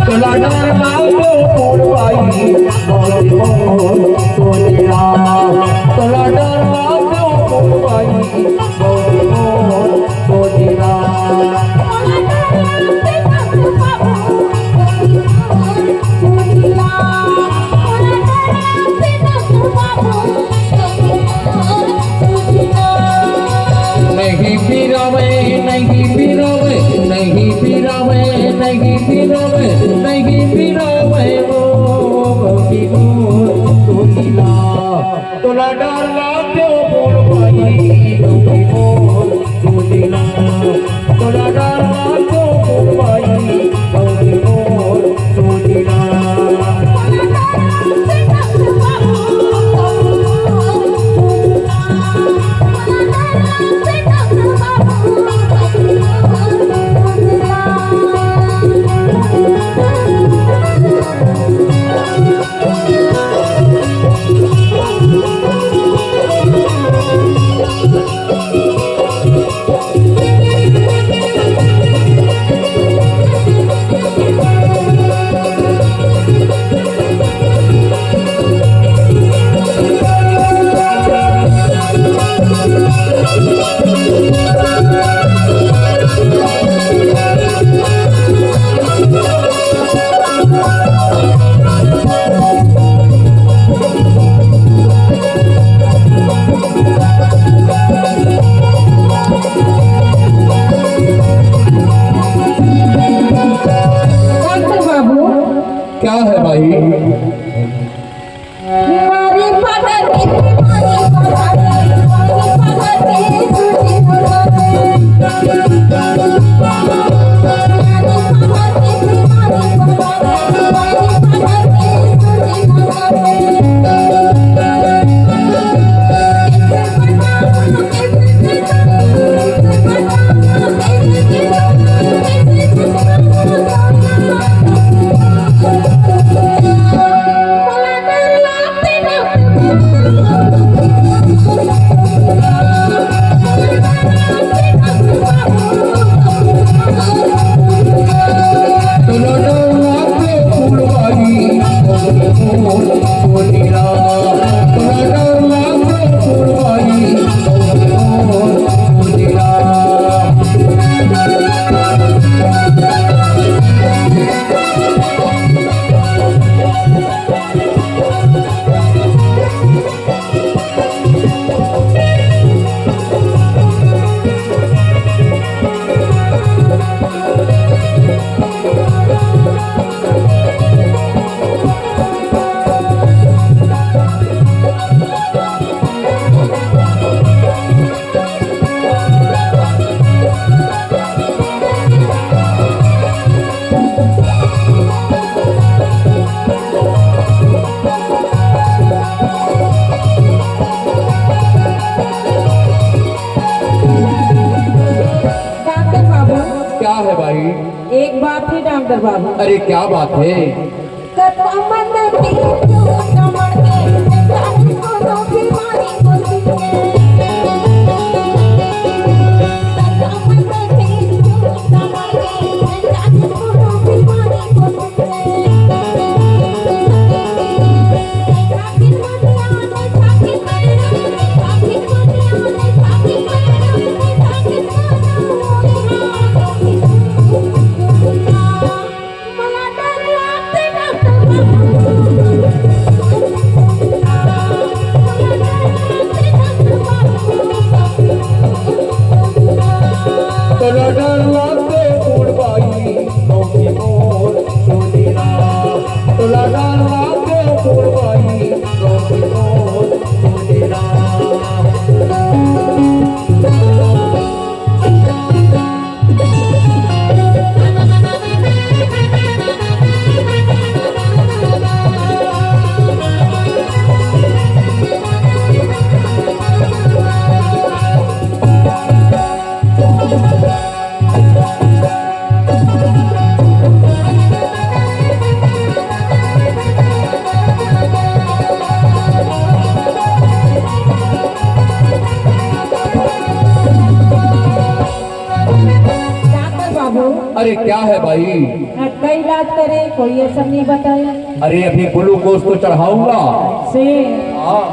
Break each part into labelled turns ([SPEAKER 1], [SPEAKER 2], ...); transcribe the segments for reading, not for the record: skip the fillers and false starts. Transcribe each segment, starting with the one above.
[SPEAKER 1] तुला डर लागतो पोरबाई मोर सोनिया तुला डर लागतो पोरबाई मोर सोनिया नहीं फिरावे नहीं फिरावे नहीं फिरावे नहीं फिरावे नहीं फिरावे वो सोनिया तुला डर लागतो पोरबाई मोर सोनिया तुला डर लागतो पोरबाई मोर सोनिया क्या है भाई क्या है भाई?
[SPEAKER 2] एक बात है डॉक्टर बाबू।
[SPEAKER 1] अरे क्या बात है? अरे क्या है भाई?
[SPEAKER 2] कई इलाज करे कोई ये सब नहीं बताया
[SPEAKER 1] अरे अभी ग्लूकोज तो चढ़ाऊंगा।
[SPEAKER 2] से
[SPEAKER 1] हाँ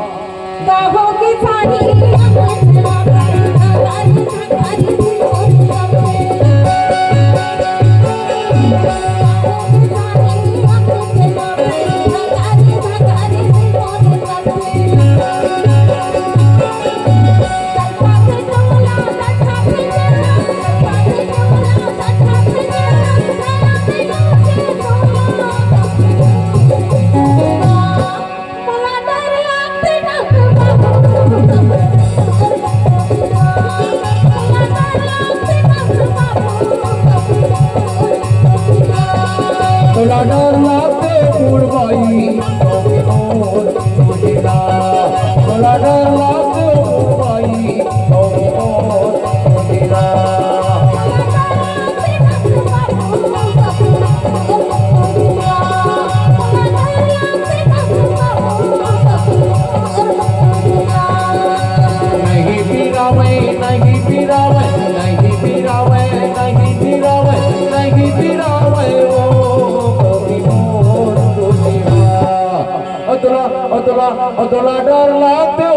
[SPEAKER 2] कहो कि सारी
[SPEAKER 1] तोला डर लागते फूलबाई सुनीला, तोला डर लागते फूलबाई सुनीला। नहीं पीरावे नहीं पीरावे नहीं पीरावे नहीं पीरावे नहीं पीरावे ओ कभी मोर सुनीला। अतला अतला अतला डर लागते